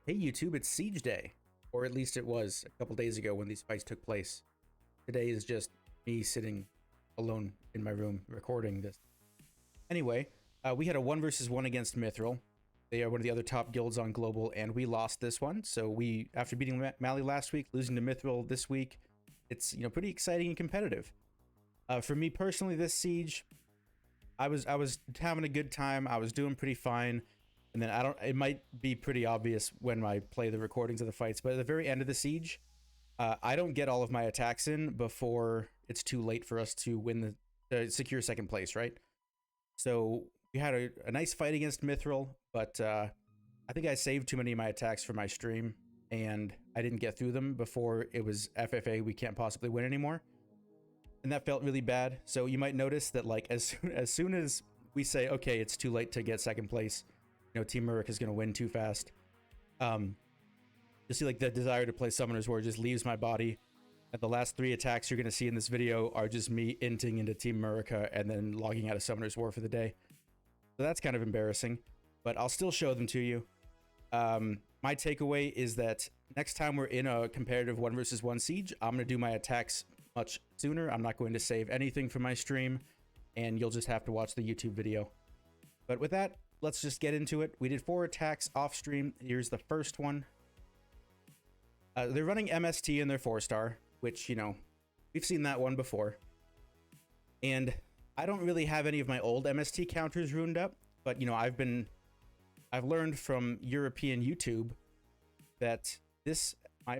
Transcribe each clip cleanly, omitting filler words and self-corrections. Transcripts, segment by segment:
Hey YouTube, it's Siege Day. Or at least it was a couple days ago when these fights took place. Today is just me sitting alone in my room recording this. Anyway, we had a 1 versus 1 against Mythril. They are one of the other top guilds on Global, and we lost this one. So we, after beating Mali last week, losing to Mythril this week, it's pretty exciting and competitive. For me personally, this siege, I was having a good time. I was doing pretty fine. And then it might be pretty obvious when I play the recordings of the fights, but at the very end of the siege, I don't get all of my attacks in before it's too late for us to win secure second place, right? So we had a nice fight against Mythril, but I think I saved too many of my attacks for my stream, and I didn't get through them before it was FFA. We can't possibly win anymore, and that felt really bad. So you might notice that, like, as soon as we say, okay, it's too late to get second place, Team Murica is going to win too fast. You'll see, like, the desire to play Summoner's War just leaves my body. And the last 3 attacks you're going to see in this video are just me inting into Team Murica and then logging out of Summoner's War for the day. So that's kind of embarrassing, but I'll still show them to you. My takeaway is that next time we're in a competitive 1 versus 1 siege, I'm going to do my attacks much sooner. I'm not going to save anything from my stream, and you'll just have to watch the YouTube video. But with that, let's just get into it. We did 4 attacks off stream. Here's the first one. They're running MST in their 4-star, which, we've seen that one before. And I don't really have any of my old MST counters ruined up, but, I've learned from European YouTube that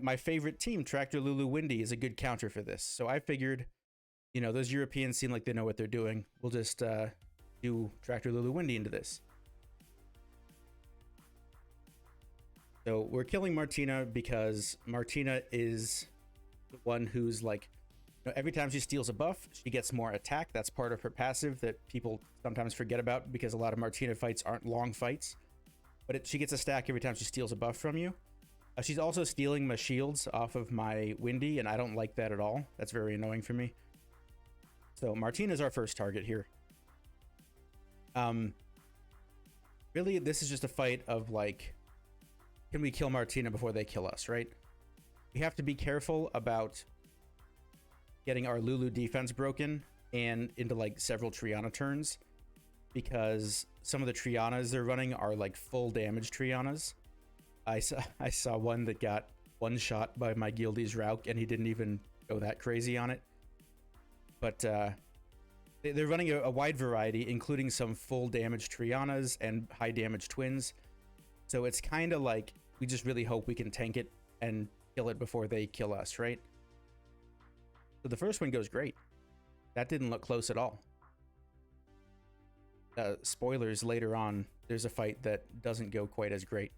my favorite team, Tractor Lulu Windy, is a good counter for this. So I figured, those Europeans seem like they know what they're doing. We'll just do Tractor Lulu Windy into this. So we're killing Martina because Martina is the one who's like, every time she steals a buff, she gets more attack. That's part of her passive that people sometimes forget about because a lot of Martina fights aren't long fights. But she gets a stack every time she steals a buff from you. She's also stealing my shields off of my Windy, and I don't like that at all. That's very annoying for me. So Martina is our first target here. Really, this is just a fight of, like, can we kill Martina before they kill us, right? We have to be careful about getting our Lulu defense broken and into, like, several Triana turns, because some of the Trianas they're running are, like, full damage Trianas. I saw one that got one shot by my Guildie's Rauk, and he didn't even go that crazy on it. But they're running a wide variety, including some full damage Trianas and high damage twins. So it's kind of like we just really hope we can tank it and kill it before they kill us, right? So the first one goes great. That didn't look close at all. Spoilers, later on, there's a fight that doesn't go quite as great.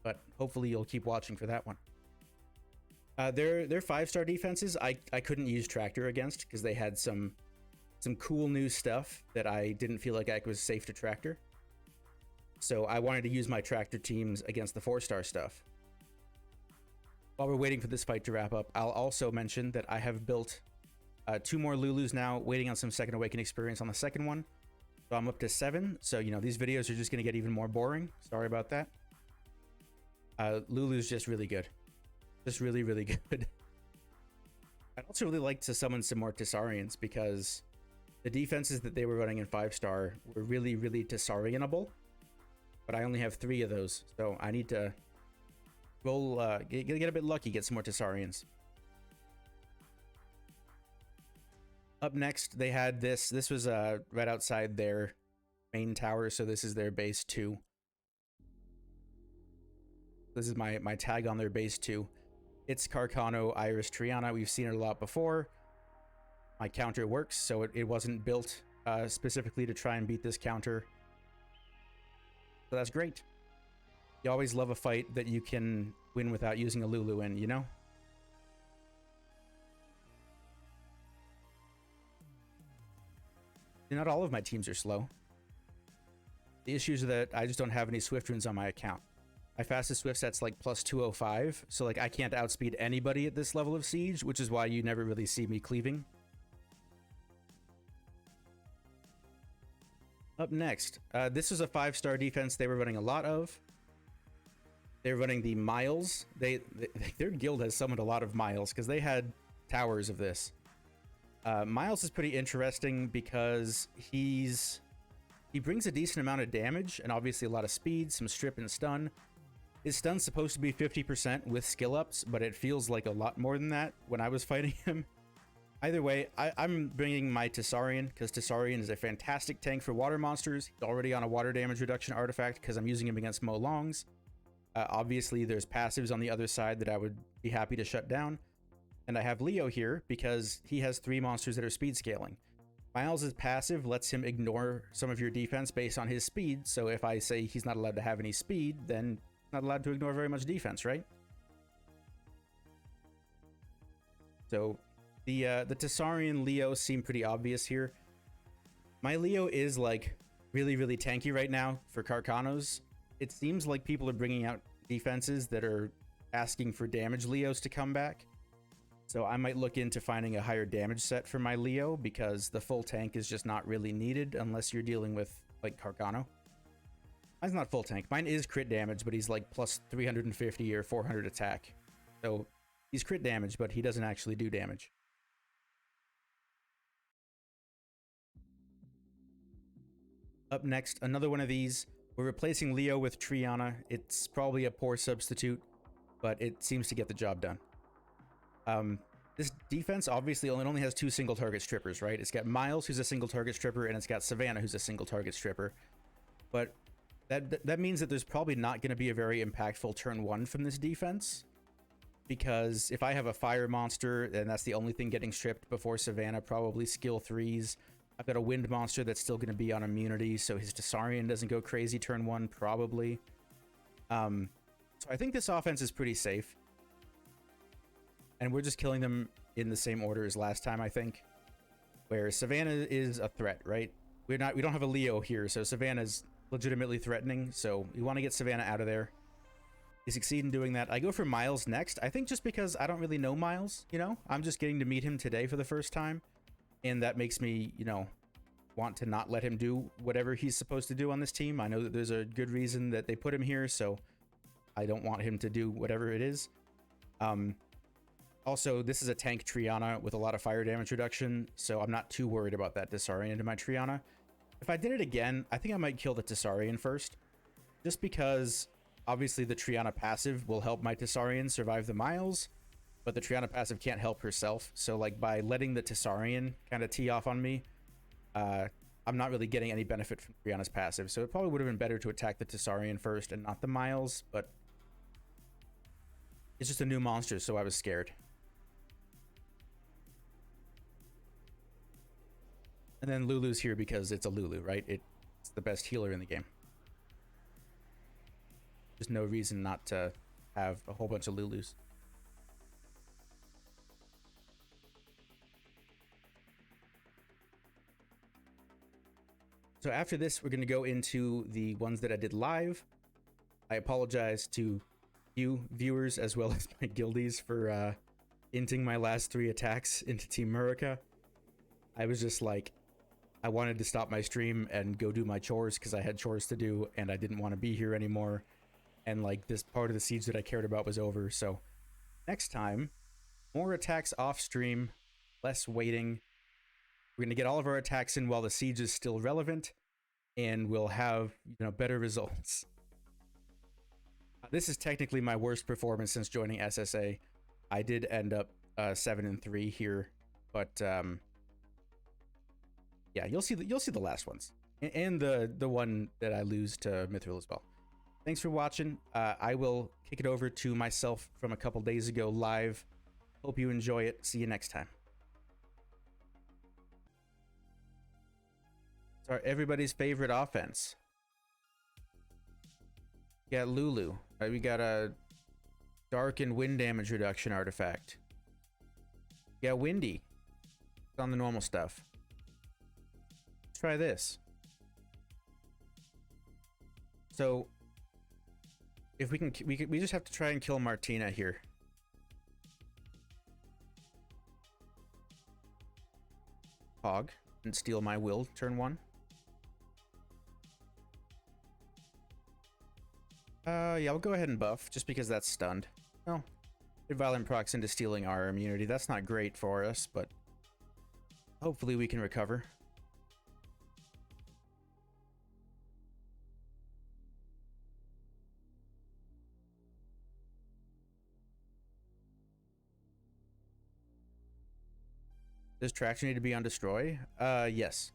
But hopefully you'll keep watching for that one. Their 5-star defenses, I couldn't use Tractor against because they had some cool new stuff that I didn't feel like I was safe to Tractor. So I wanted to use my Tractor teams against the 4-star stuff. While we're waiting for this fight to wrap up, I'll also mention that I have built 2 more Lulus now, waiting on some Second Awaken experience on the second one. So I'm up to 7. So, these videos are just going to get even more boring. Sorry about that. Lulu's just really good. Just really, really good. I'd also really like to summon some more Tessarians because the defenses that they were running in 5-star were really, really Tessarianable. But I only have 3 of those, so I need to roll, get a bit lucky, get some more Tessarians. Up next, they had this. This was right outside their main tower, so this is their base 2. This is my tag on their base 2. It's Carcano Iris Triana. We've seen it a lot before. My counter works, so it wasn't built specifically to try and beat this counter. So that's great. You always love a fight that you can win without using a Lulu in, Not all of my teams are slow. The issues are that I just don't have any Swift runes on my account. My fastest Swift set's like plus 205, so, like, I can't outspeed anybody at this level of Siege, which is why you never really see me cleaving. Up next, this is a 5-star defense they were running a lot of. They're running the Miles. Their guild has summoned a lot of Miles because they had towers of this. Miles is pretty interesting because he brings a decent amount of damage and obviously a lot of speed, some strip and stun. His stun's supposed to be 50% with skill ups, but it feels like a lot more than that when I was fighting him. Either way, I'm bringing my Tessarian because Tessarian is a fantastic tank for water monsters. He's already on a water damage reduction artifact because I'm using him against Molongs. Obviously, there's passives on the other side that I would be happy to shut down. And I have Leo here because he has 3 monsters that are speed scaling. Miles' passive lets him ignore some of your defense based on his speed, so if I say he's not allowed to have any speed, then he's not allowed to ignore very much defense, right? So the Tessarian Leo seem pretty obvious here. My Leo is like really, really tanky right now for Carcanos. It seems like people are bringing out defenses that are asking for damage Leos to come back. So I might look into finding a higher damage set for my Leo because the full tank is just not really needed unless you're dealing with like Carcano. Mine's not full tank. Mine is crit damage, but he's like plus 350 or 400 attack. So he's crit damage, but he doesn't actually do damage. Up next, another one of these. We're replacing Leo with Triana. It's probably a poor substitute, but it seems to get the job done. This defense obviously only has 2 single target strippers, right? It's got Miles, who's a single target stripper, and it's got Savannah, who's a single target stripper. But that means that there's probably not going to be a very impactful turn 1 from this defense, because if I have a fire monster, then that's the only thing getting stripped before Savannah, probably skill 3s. I've got a wind monster that's still going to be on immunity, so his Tessarian doesn't go crazy turn 1, probably. So I think this offense is pretty safe. And we're just killing them in the same order as last time, I think. Where Savannah is a threat, right? We don't have a Leo here, so Savannah's legitimately threatening, so we want to get Savannah out of there. We succeed in doing that. I go for Miles next, I think just because I don't really know Miles, you know? I'm just getting to meet him today for the first time. And that makes me, you know, want to not let him do whatever he's supposed to do on this team. I know that there's a good reason that they put him here, so I don't want him to do whatever it is. Also, this is a tank Triana with a lot of fire damage reduction, so I'm not too worried about that Tessarian into my Triana. If I did it again, I think I might kill the Tessarian first, just because obviously the Triana passive will help my Tessarian survive the Miles, but the Triana passive can't help herself, so like by letting the Tessarian kind of tee off on me, I'm not really getting any benefit from Triana's passive, so it probably would have been better to attack the Tessarian first and not the Miles, but it's just a new monster, so I was scared. And then Lulu's here because it's a Lulu, right? It's the best healer in the game. There's no reason not to have a whole bunch of Lulus. So after this, we're going to go into the ones that I did live. I apologize to you viewers as well as my guildies for inting my last 3 attacks into Team Murica. I was just like, I wanted to stop my stream and go do my chores because I had chores to do and I didn't want to be here anymore. And like this part of the siege that I cared about was over. So next time, more attacks off stream, less waiting. We're going to get all of our attacks in while the siege is still relevant, and we'll have, you know, better results. This is technically my worst performance since joining SSA. I did end up 7-3 here, but yeah, you'll see the last ones and the one that I lose to Mythril as well. Thanks for watching. I will kick it over to myself from a couple days ago live. Hope you enjoy it. See you next time. So everybody's favorite offense. We got Lulu. We got a dark and wind damage reduction artifact. We got Windy. It's on the normal stuff. Let's try this. So if we just have to try and kill Martina here. Hog and steal my will turn 1. Yeah, I'll go ahead and buff, just because that's stunned. Well, it violent procs into stealing our immunity. That's not great for us, but hopefully we can recover. Does traction need to be on destroy? Yes.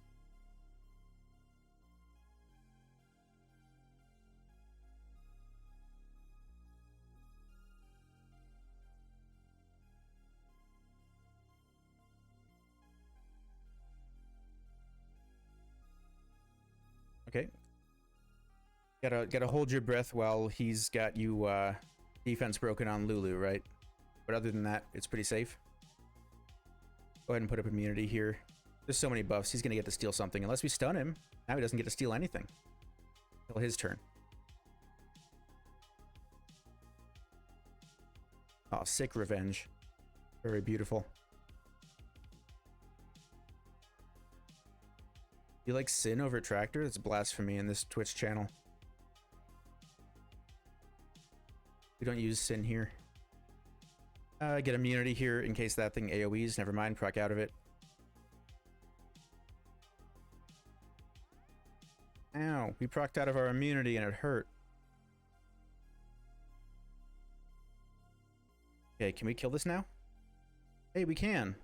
Okay. Gotta hold your breath while he's got you defense broken on Lulu, right? But other than that, it's pretty safe. Go ahead and put up immunity here. There's so many buffs, he's gonna get to steal something. Unless we stun him, now he doesn't get to steal anything. Till his turn. Oh, sick revenge. Very beautiful. You like Sin over Tractor? That's blasphemy in this Twitch channel. We don't use Sin here. Get immunity here in case that thing AoEs. Never mind, proc out of it. Ow, we procced out of our immunity and it hurt. Okay, can we kill this now? Hey, we can.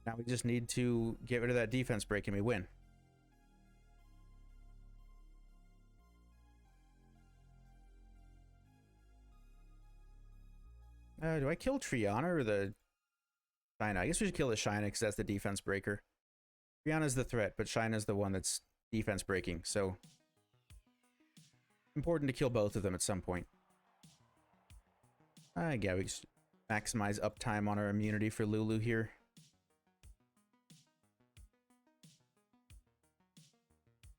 Now we just need to get rid of that defense break and we win. Do I kill Triana or the Shina? I guess we should kill the Shina because that's the defense breaker. Triana's the threat, but Shina's the one that's defense breaking, so important to kill both of them at some point. Yeah, we just maximize uptime on our immunity for Lulu here.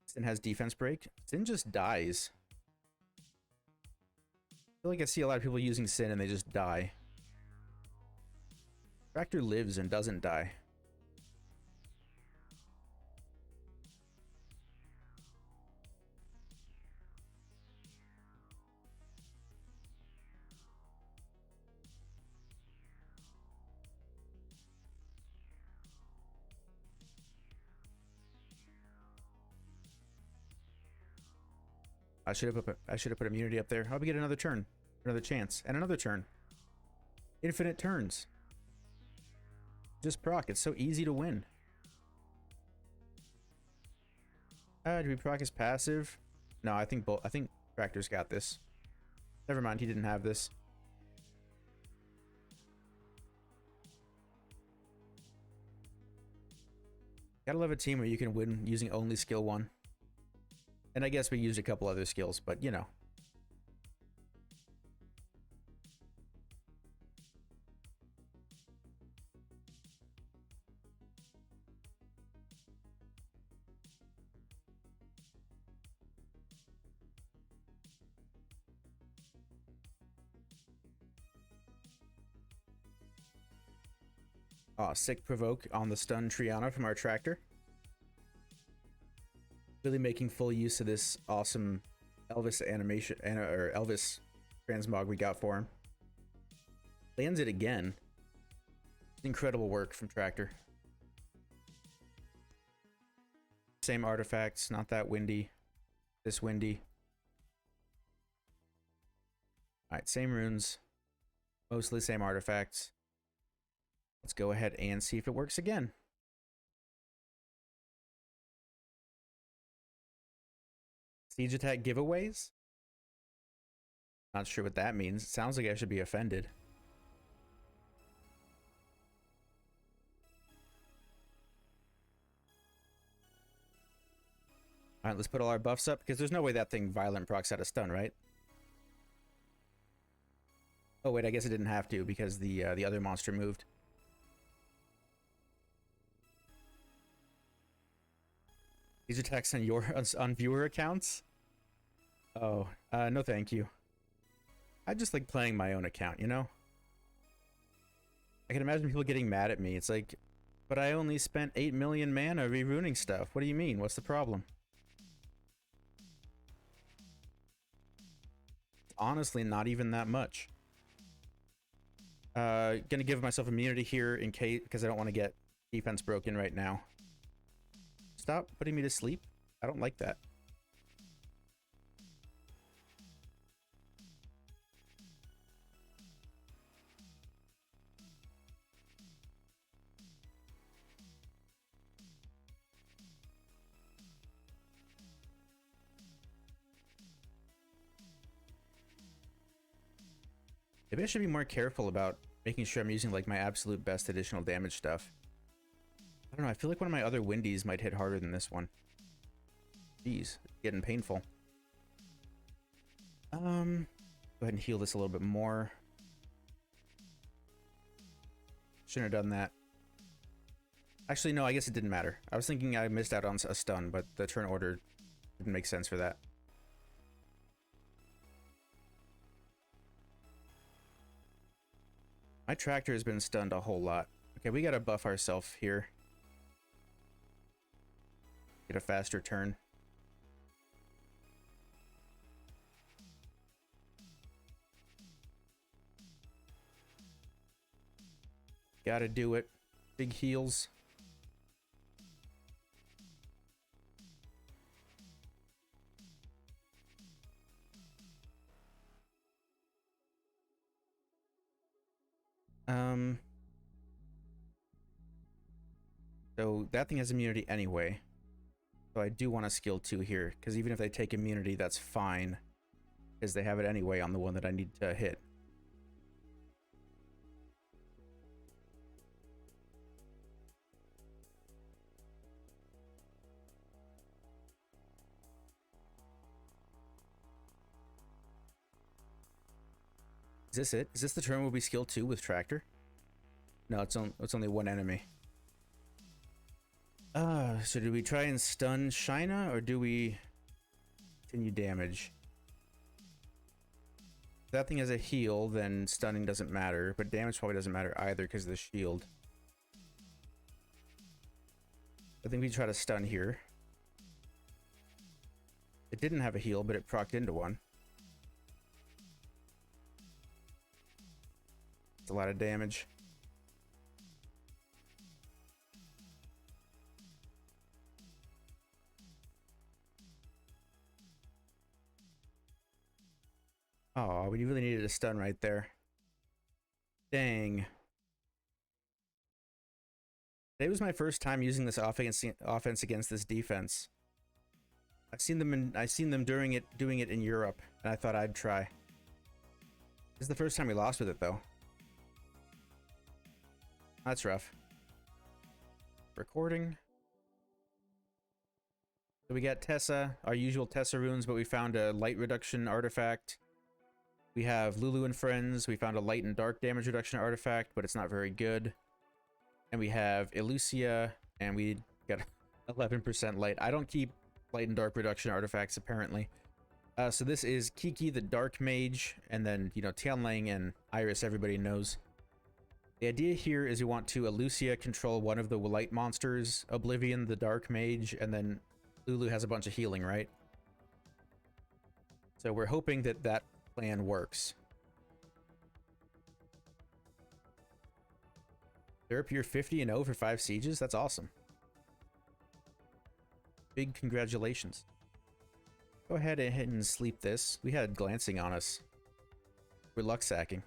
Sin has defense break. Sin just dies. I feel like I see a lot of people using Sin and they just die. Tractor lives and doesn't die. I should have put immunity up there. How we get another turn, another chance, and another turn. Infinite turns. Just proc. It's so easy to win. Do we proc his passive? No, I think Tractor's got this. Never mind, he didn't have this. Gotta love a team where you can win using only skill 1. And I guess we used a couple other skills, but you know. Sick provoke on the stun Triana from our Tractor. Really making full use of this awesome Elvis animation, or Elvis transmog we got for him. Lands it again. Incredible work from Tractor. Same artifacts, not that windy. This windy. Alright, same runes. Mostly same artifacts. Let's go ahead and see if it works again. Siege attack giveaways? Not sure what that means. It sounds like I should be offended. Alright, let's put all our buffs up, because there's no way that thing violent procs out of stun, right? Oh wait, I guess it didn't have to, because the other monster moved. These attacks on your on viewer accounts? Oh, no thank you. I just like playing my own account, you know? I can imagine people getting mad at me. It's like, but I only spent 8 million mana re-runing stuff. What do you mean? What's the problem? honestly not even that much. Gonna give myself immunity here in case, because I don't want to get defense broken right now. Stop putting me to sleep. I don't like that. Maybe I should be more careful about making sure I'm using like my absolute best additional damage stuff. I don't know, I feel like one of my other windies might hit harder than this one. Jeez, it's getting painful. Go ahead and heal this a little bit more. Shouldn't have done that. Actually, no, I guess it didn't matter. I was thinking I missed out on a stun, but the turn order didn't make sense for that. My tractor has been stunned a whole lot. Okay, we gotta buff ourselves here. Get a faster turn. Gotta do it. Big heals. So that thing has immunity anyway. So I do want a skill 2 here, because even if they take immunity, that's fine. Because they have it anyway on the one that I need to hit. Is this it? Is this the turn where we skill 2 with tractor? No, it's only one enemy. So do we try and stun Shina, or do we continue damage? If that thing has a heal, then stunning doesn't matter, but damage probably doesn't matter either because of the shield. I think we try to stun here. It didn't have a heal, but it procced into one. It's a lot of damage. Oh, we really needed a stun right there. Dang. Today was my first time using this offense against this defense. I've seen them doing it in Europe, and I thought I'd try. This is the first time we lost with it though. That's rough. Recording. So we got Tessa, our usual Tessa runes, but we found a light reduction artifact. We have Lulu and friends. We found a light and dark damage reduction artifact, but it's not very good. And we have Elucia, and we got 11% light. I don't keep light and dark reduction artifacts, apparently. So this is Kiki, the dark mage, and then, you know, Tianlang and Iris, everybody knows. The idea here is you want to Elucia control one of the light monsters, Oblivion, the dark mage, and then Lulu has a bunch of healing, right? So we're hoping that that plan works. Derp, you're 50-0 for 5 sieges? That's awesome. Big congratulations. Go ahead and sleep this. We had glancing on us. We're luck sacking.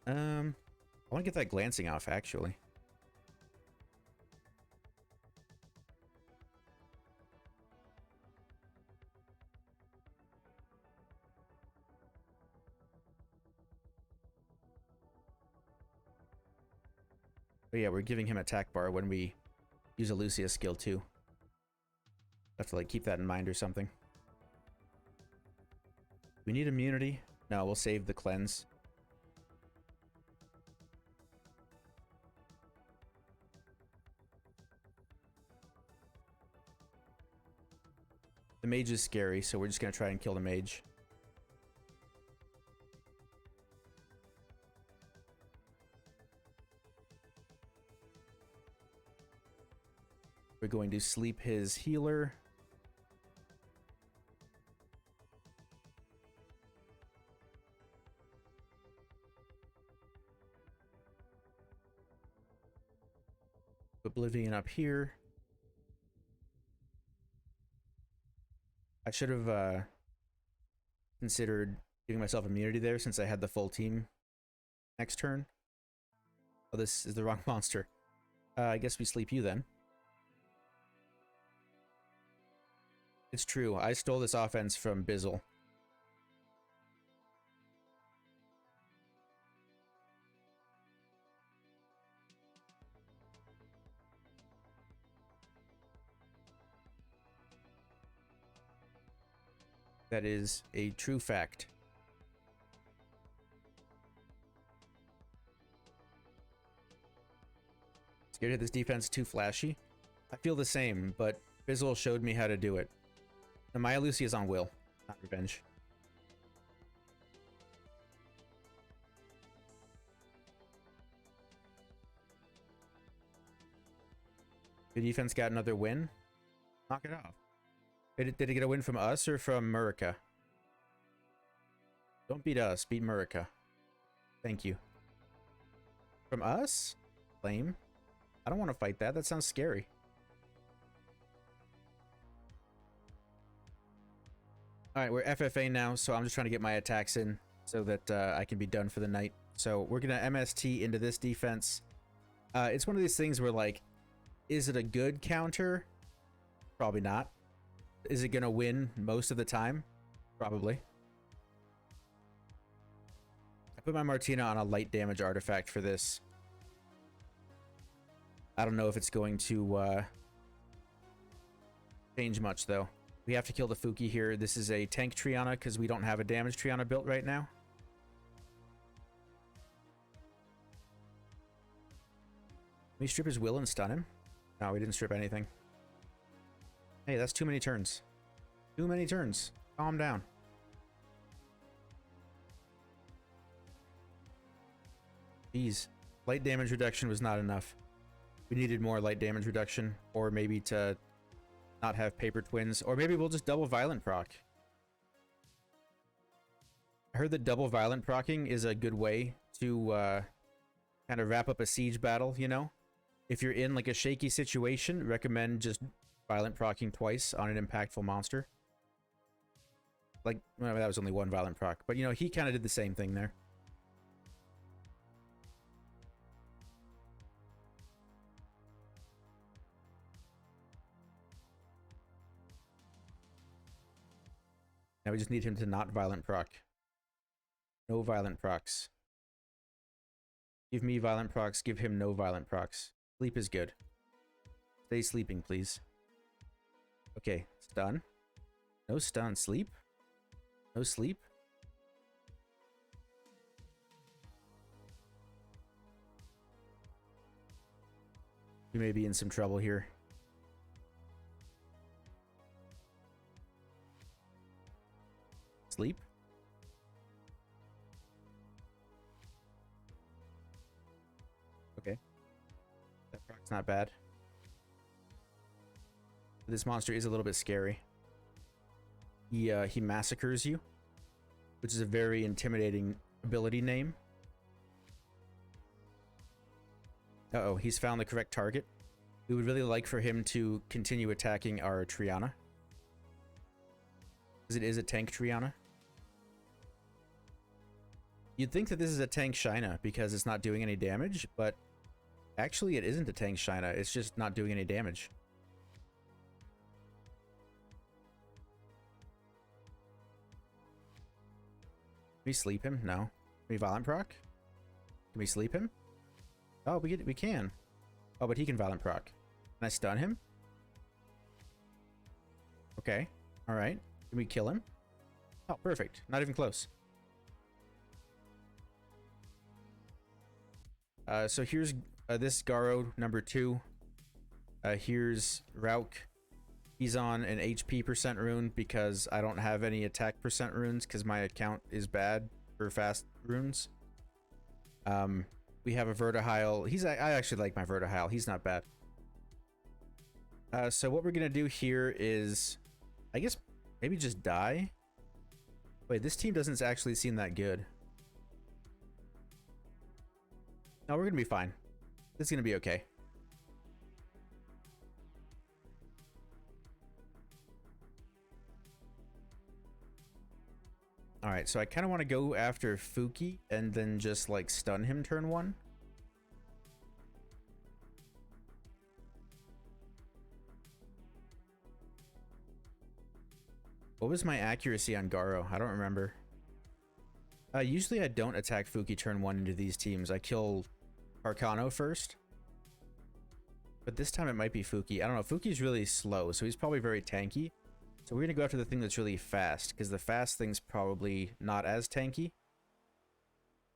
I want to get that glancing off, actually. But yeah, we're giving him attack bar when we use a Lucia skill too. Have to like keep that in mind or something. We need immunity. No, we'll save the cleanse. The mage is scary, so we're just gonna try and kill the mage. We're going to sleep his healer. Oblivion up here. I should have considered giving myself immunity there since I had the full team next turn. Oh, this is the wrong monster. I guess we sleep you then. It's true. I stole this offense from Bizzle. That is a true fact. Scared of this defense too flashy? I feel the same, but Bizzle showed me how to do it. The Maya Lucy is on will, not revenge. The defense got another win. Knock it off. Did it get a win from us or from Murica? Don't beat us, beat Murica. Thank you. From us? Lame. I don't want to fight that. That sounds scary. Alright, we're FFA now, so I'm just trying to get my attacks in so that I can be done for the night. So we're going to MST into this defense. It's one of these things where, like, is it a good counter? Probably not. Is it going to win most of the time? Probably. I put my Martina on a light damage artifact for this. I don't know if it's going to change much, though. We have to kill the Fuki here. This is a tank Triana because we don't have a damage Triana built right now. Can we strip his will and stun him? No, we didn't strip anything. Hey, that's too many turns. Too many turns. Calm down. Jeez. Light damage reduction was not enough. We needed more light damage reduction, or maybe to not have paper twins, or maybe we'll just double violent proc. I heard that double violent procking is a good way to kind of wrap up a siege battle, you know? If you're in like a shaky situation, recommend just violent procking twice on an impactful monster. Like, well, that was only one violent proc, but you know, he kind of did the same thing there. Now we just need him to not violent proc. No violent procs. Give me violent procs, give him no violent procs. Sleep is good. Stay sleeping, please. Okay, stun. No stun. Sleep? No sleep? We may be in some trouble here. Sleep? Okay. That proc's not bad. This monster is a little bit scary. He massacres you, which is a very intimidating ability name. Uh-oh, he's found the correct target. We would really like for him to continue attacking our Triana, because it is a tank Triana. You'd think that this is a tank Shina because it's not doing any damage, but actually it isn't a tank Shina, it's just not doing any damage. Can we sleep him? No. Can we violent proc? Can we sleep him? Oh, we can. Oh, but he can violent proc. Can I stun him? Okay. Alright. Can we kill him? Oh, perfect. Not even close. So here's this Garo number 2. Here's Rauk. He's on an HP % rune because I don't have any attack % runes because my account is bad for fast runes. We have a Vertihile. I actually like my Vertihile. He's not bad. So what we're gonna do here is, I guess maybe just die. Wait, this team doesn't actually seem that good. No, we're gonna be fine. This is gonna be okay. Alright, so I kind of want to go after Fuki and then just, like, stun him turn 1. What was my accuracy on Garo? I don't remember. Usually I don't attack Fuki turn 1 into these teams. I kill Arcano first. But this time it might be Fuki. I don't know. Fuki's really slow, so he's probably very tanky. So we're going to go after the thing that's really fast, because the fast thing's probably not as tanky.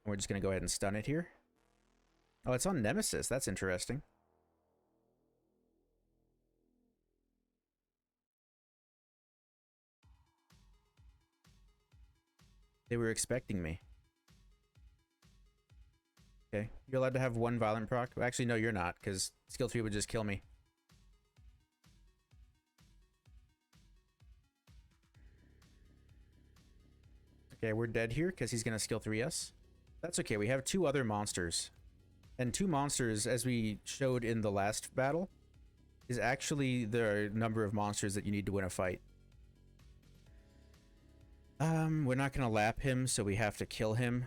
And we're just going to go ahead and stun it here. Oh, it's on Nemesis. That's interesting. They were expecting me. Okay, you're allowed to have 1 violent proc. Well, actually, no, you're not, because skill 3 would just kill me. Okay, we're dead here, because he's going to skill 3 us. That's okay, we have 2 other monsters. And 2 monsters, as we showed in the last battle, is actually the number of monsters that you need to win a fight. We're not going to lap him, so we have to kill him.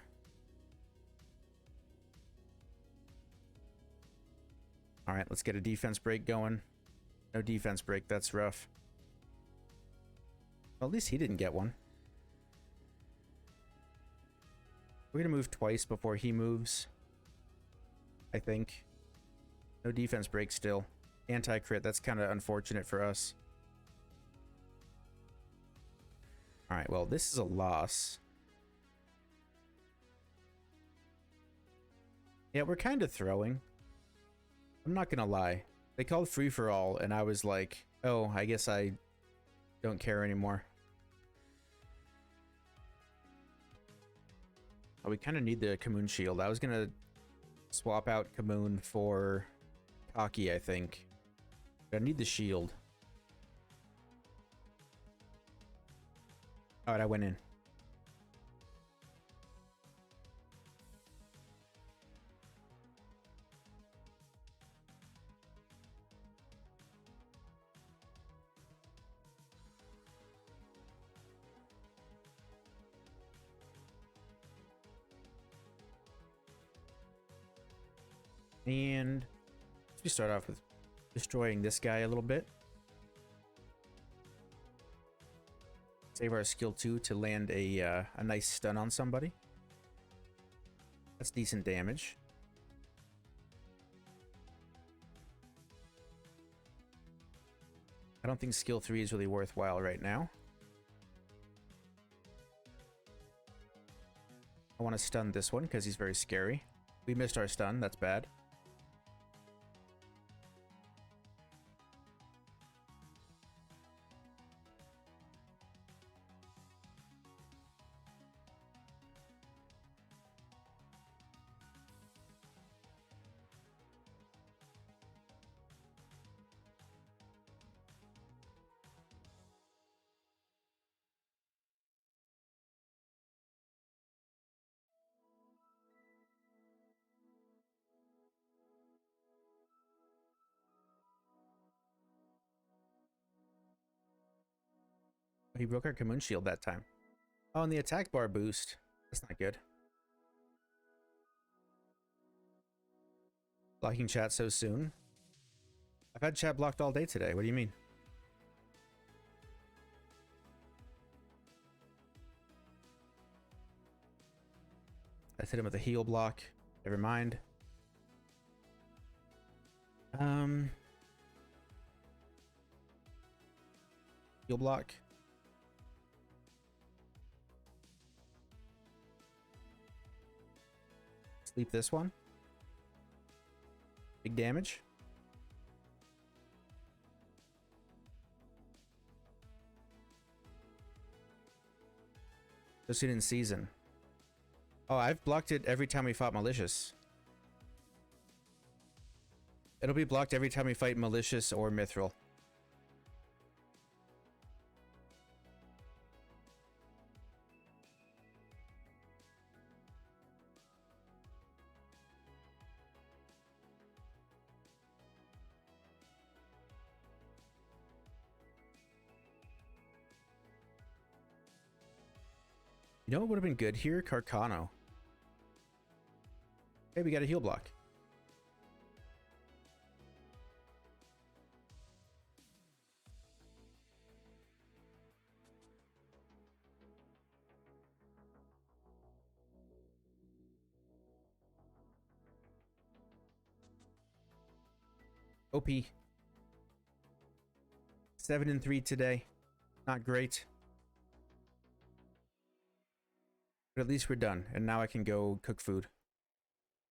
Alright, let's get a defense break going. No defense break, that's rough. Well, at least he didn't get one. We're going to move twice before he moves. I think. No defense break still. Anti-crit, that's kind of unfortunate for us. Alright, well, this is a loss. Yeah, we're kind of throwing. I'm not gonna lie. They called free-for-all, and I was like, oh, I guess I don't care anymore. Oh, we kind of need the Kamoon shield. I was gonna swap out Kamoon for Kaki, I think. But I need the shield. Alright, I went in. And let's start off with destroying this guy a little bit. Save our skill 2 to land a nice stun on somebody. That's decent damage. I don't think skill 3 is really worthwhile right now. I want to stun this one because he's very scary. We missed our stun, that's bad. He broke our Kamoon shield that time. Oh, and the attack bar boost. That's not good. Blocking chat so soon. I've had chat blocked all day today. What do you mean? Let's hit him with a heal block. Never mind. Heal block. Sleep this one. Big damage. Just in season. Oh, I've blocked it every time we fought Malicious. It'll be blocked every time we fight Malicious or Mythril. You know what would have been good here? Carcano. Hey, we got a heal block. OP. 7-3 today. Not great. But at least we're done. And now I can go cook food.